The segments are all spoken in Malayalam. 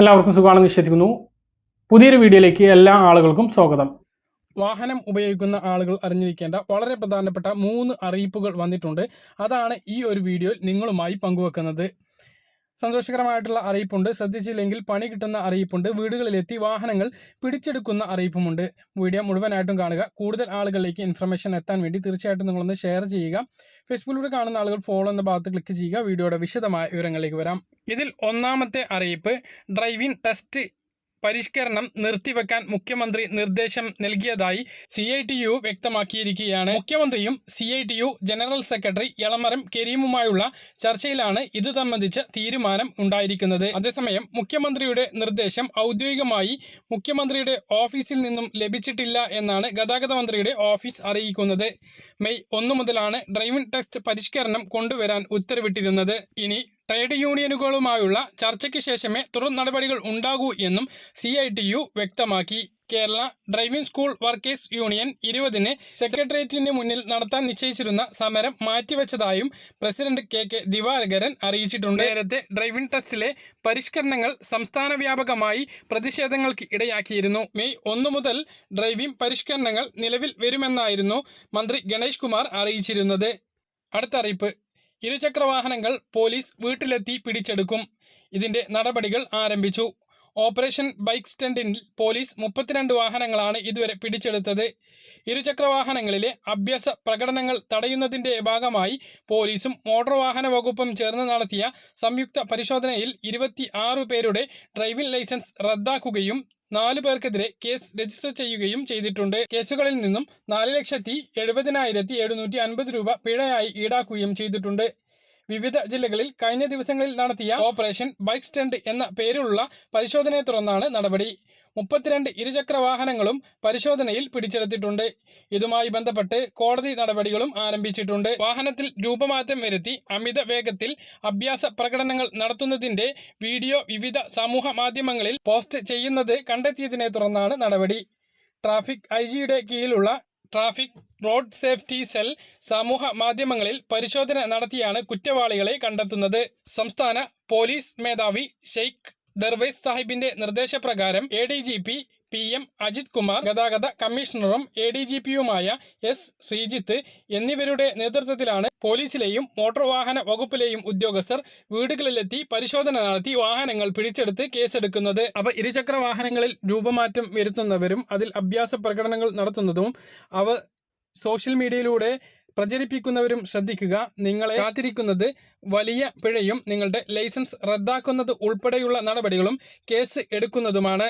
എല്ലാവർക്കും സുഖമാണെന്ന് വിശ്വസിക്കുന്നു. പുതിയൊരു വീഡിയോയിലേക്ക് എല്ലാ ആളുകൾക്കും സ്വാഗതം. വാഹനം ഉപയോഗിക്കുന്ന ആളുകൾ അറിഞ്ഞിരിക്കേണ്ട വളരെ പ്രധാനപ്പെട്ട 3 അറിയിപ്പുകൾ വന്നിട്ടുണ്ട്. അതാണ് ഈ ഒരു വീഡിയോയിൽ നിങ്ങളുമായി പങ്കുവെക്കുന്നത്. സന്തോഷകരമായിട്ടുള്ള അറിയിപ്പുണ്ട്, ശ്രദ്ധിച്ചില്ലെങ്കിൽ പണി കിട്ടുന്ന അറിയിപ്പുണ്ട്, വീടുകളിലെത്തി വാഹനങ്ങൾ പിടിച്ചെടുക്കുന്ന അറിയിപ്പുമുണ്ട്. വീഡിയോ മുഴുവനായിട്ടും കാണുക. കൂടുതൽ ആളുകളിലേക്ക് ഇൻഫർമേഷൻ എത്താൻ വേണ്ടി തീർച്ചയായിട്ടും നിങ്ങളൊന്ന് ഷെയർ ചെയ്യുക. ഫേസ്ബുക്കിലൂടെ കാണുന്ന ആളുകൾ ഫോളോ എന്ന ഭാഗത്ത് ക്ലിക്ക് ചെയ്യുക. വീഡിയോയുടെ വിശദമായ വിവരങ്ങളിലേക്ക് വരാം. ഇതിൽ ഒന്നാമത്തെ അറിയിപ്പ്, ഡ്രൈവിംഗ് ടെസ്റ്റ് പരിഷ്കരണം നിർത്തിവെക്കാൻ മുഖ്യമന്ത്രി നിർദ്ദേശം നൽകിയതായി CITU വ്യക്തമാക്കിയിരിക്കുകയാണ്. മുഖ്യമന്ത്രിയും CITU ജനറൽ സെക്രട്ടറി എളമരം കരീമുമായുള്ള ചർച്ചയിലാണ് ഇതു സംബന്ധിച്ച തീരുമാനം ഉണ്ടായിരിക്കുന്നത്. അതേസമയം മുഖ്യമന്ത്രിയുടെ നിർദ്ദേശം ഔദ്യോഗികമായി മുഖ്യമന്ത്രിയുടെ ഓഫീസിൽ നിന്നും ലഭിച്ചിട്ടില്ല എന്നാണ് ഗതാഗത മന്ത്രിയുടെ ഓഫീസ് അറിയിക്കുന്നത്. മെയ് 1 മുതലാണ് ഡ്രൈവിംഗ് ടെസ്റ്റ് പരിഷ്കരണം കൊണ്ടുവരാൻ ഉത്തരവിട്ടിരുന്നത്. ഇനി ട്രേഡ് യൂണിയനുകളുമായുള്ള ചർച്ചയ്ക്ക് ശേഷമേ തുടർ നടപടികൾ ഉണ്ടാകൂ എന്നും CITU വ്യക്തമാക്കി. Kerala driving school workers union 20-ന് സെക്രട്ടേറിയറ്റിന് മുന്നിൽ നടത്താൻ നിശ്ചയിച്ചിരുന്ന സമരം മാറ്റിവെച്ചതായും പ്രസിഡന്റ് KK ദിവാകരൻ അറിയിച്ചിട്ടുണ്ട്. നേരത്തെ ഡ്രൈവിംഗ് ടെസ്റ്റിലെ പരിഷ്കരണങ്ങൾ സംസ്ഥാന വ്യാപകമായി പ്രതിഷേധങ്ങൾക്ക് ഇടയാക്കിയിരുന്നു. മെയ് 1 മുതൽ ഡ്രൈവിംഗ് പരിഷ്കരണങ്ങൾ നിലവിൽ വരുമെന്നായിരുന്നു മന്ത്രി ഗണേഷ് കുമാർ അറിയിച്ചിരുന്നത്. അടുത്ത അറിയിപ്പ്, ഇരുചക്രവാഹനങ്ങൾ പോലീസ് വീട്ടിലെത്തി പിടിച്ചെടുക്കും. ഇതിന്റെ നടപടികൾ ആരംഭിച്ചു. ഓപ്പറേഷൻ ബൈക്ക് സ്റ്റണ്ടിൽ പോലീസ് 32 വാഹനങ്ങളാണ് ഇതുവരെ പിടിച്ചെടുത്തത്. ഇരുചക്രവാഹനങ്ങളിലെ അഭ്യാസ പ്രകടനങ്ങൾ തടയുന്നതിന്റെ ഭാഗമായി പോലീസും മോട്ടോർ വാഹന വകുപ്പും ചേർന്ന് നടത്തിയ സംയുക്ത പരിശോധനയിൽ 26 പേരുടെ ഡ്രൈവിംഗ് ലൈസൻസ് റദ്ദാക്കുകയും 4 പേർക്കെതിരെ കേസ് രജിസ്റ്റർ ചെയ്യുകയും ചെയ്തിട്ടുണ്ട്. കേസുകളിൽ നിന്നും 4,70,750 രൂപ പിഴയായി ഈടാക്കുകയും ചെയ്തിട്ടുണ്ട്. വിവിധ ജില്ലകളിൽ കഴിഞ്ഞ ദിവസങ്ങളിൽ നടത്തിയ ഓപ്പറേഷൻ ബൈക്ക് സ്റ്റണ്ട് എന്ന പേരിലുള്ള പരിശോധനയെ തുടർന്നാണ് നടപടി. 32 ഇരുചക്ര വാഹനങ്ങളും പരിശോധനയിൽ പിടിച്ചെടുത്തിട്ടുണ്ട്. ഇതുമായി ബന്ധപ്പെട്ട് കോടതി നടപടികളും ആരംഭിച്ചിട്ടുണ്ട്. വാഹനത്തിൽ രൂപമാറ്റം വരുത്തി അമിത വേഗത്തിൽ അഭ്യാസ പ്രകടനങ്ങൾ നടത്തുന്നതിന്റെ വീഡിയോ വിവിധ സമൂഹ മാധ്യമങ്ങളിൽ പോസ്റ്റ് ചെയ്യുന്നത് കണ്ടെത്തിയതിനെ തുടർന്നാണ് നടപടി. ട്രാഫിക് IG-യുടെ കീഴിലുള്ള ട്രാഫിക് റോഡ് സേഫ്റ്റി സെൽ സമൂഹ മാധ്യമങ്ങളിൽ പരിശോധന നടത്തിയാണ് കുറ്റവാളികളെ കണ്ടെത്തുന്നത്. സംസ്ഥാന പോലീസ് മേധാവി ഷെയ്ഖ് ദർവേസ് സാഹിബിന്റെ നിർദ്ദേശപ്രകാരം ADGP PM അജിത് കുമാർ, ഗതാഗത കമ്മീഷണറും ADGP-യുമായ S ശ്രീജിത്ത് എന്നിവരുടെ നേതൃത്വത്തിലാണ് പോലീസിലെയും മോട്ടോർ വാഹന വകുപ്പിലെയും ഉദ്യോഗസ്ഥർ വീടുകളിലെത്തി പരിശോധന നടത്തി വാഹനങ്ങൾ പിടിച്ചെടുത്ത് കേസെടുക്കുന്നത്. അവ ഇരുചക്ര വാഹനങ്ങളിൽ രൂപമാറ്റം വരുത്തുന്നവരും അതിൽ അഭ്യാസ പ്രകടനങ്ങൾ നടത്തുന്നതും അവ സോഷ്യൽ മീഡിയയിലൂടെ പ്രചരിപ്പിക്കുന്നവരും ശ്രദ്ധിക്കുക. നിങ്ങളെ കാത്തിരിക്കുന്നത് വലിയ പിഴയും നിങ്ങളുടെ ലൈസൻസ് റദ്ദാക്കുന്നത് ഉൾപ്പെടെയുള്ള നടപടികളും കേസ് എടുക്കുന്നതുമാണ്.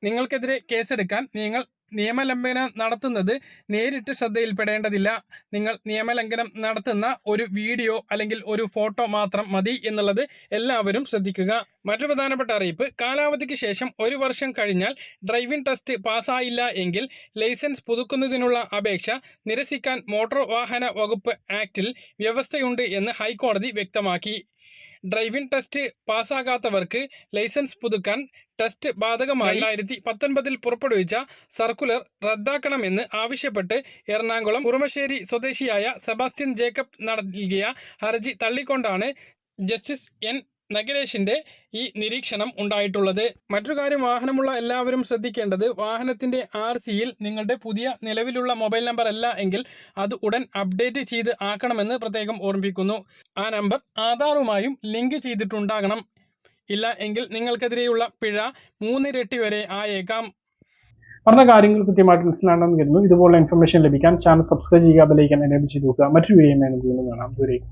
നിങ്ങൾക്കെതിരെ കേസെടുക്കാൻ നിങ്ങൾ നിയമലംഘനം നടത്തുന്നത് നേരിട്ട് ശ്രദ്ധയിൽപ്പെടേണ്ടതില്ല. നിങ്ങൾ നിയമലംഘനം നടത്തുന്ന ഒരു വീഡിയോ അല്ലെങ്കിൽ ഒരു ഫോട്ടോ മാത്രം മതി എന്നുള്ളത് എല്ലാവരും ശ്രദ്ധിക്കുക. മറ്റൊരു പ്രധാനപ്പെട്ട അറിയിപ്പ്, കാലാവധിക്ക് ശേഷം 1 വർഷം കഴിഞ്ഞാൽ ഡ്രൈവിംഗ് ടെസ്റ്റ് പാസ്സായില്ല എങ്കിൽ ലൈസൻസ് പുതുക്കുന്നതിനുള്ള അപേക്ഷ നിരസിക്കാൻ മോട്ടോർ വാഹന വകുപ്പ് ആക്ടിൽ വ്യവസ്ഥയുണ്ട് എന്ന് ഹൈക്കോടതി വ്യക്തമാക്കി. ഡ്രൈവിംഗ് ടെസ്റ്റ് പാസ്സാകാത്തവർക്ക് ലൈസൻസ് പുതുക്കാൻ ടെസ്റ്റ് ബാധകമായി 2019 പുറപ്പെടുവിച്ച സർക്കുലർ റദ്ദാക്കണമെന്ന് ആവശ്യപ്പെട്ട് എറണാകുളം കുറുമശ്ശേരി സ്വദേശിയായ സെബാസ്റ്റ്യൻ ജേക്കബ് നൽകിയ ഹർജി തള്ളിക്കൊണ്ടാണ് ജസ്റ്റിസ് N നഗരേഷിന്റെ ഈ നിരീക്ഷണം ഉണ്ടായിട്ടുള്ളത്. മറ്റൊരു കാര്യം, വാഹനമുള്ള എല്ലാവരും ശ്രദ്ധിക്കേണ്ടത്, വാഹനത്തിന്റെ RC-യിൽ നിങ്ങളുടെ പുതിയ നിലവിലുള്ള മൊബൈൽ നമ്പർ അല്ല എങ്കിൽ അത് ഉടൻ അപ്ഡേറ്റ് ചെയ്ത് ആക്കണമെന്ന് പ്രത്യേകം ഓർമ്മിപ്പിക്കുന്നു. ആ നമ്പർ ആധാറുമായും ലിങ്ക് ചെയ്തിട്ടുണ്ടാകണം. ഇല്ല എങ്കിൽ നിങ്ങൾക്കെതിരെയുള്ള പിഴ 3 ഇരട്ടി വരെ ആയേക്കാം. പറഞ്ഞ കാര്യങ്ങൾ കൃത്യമായിട്ട് മനസ്സിലാണെന്ന് കരുതുന്നു. ഇതുപോലുള്ള ഇൻഫർമേഷൻ ലഭിക്കാൻ ചാനൽ സബ്സ്ക്രൈബ് ചെയ്യുക, ബെൽ ഐക്കൺ എനേബിൾ ചെയ്ത് നോക്കുക. മറ്റൊരു വീഡിയോ വീണ്ടും കാണാം. ദൂരേക്ക്.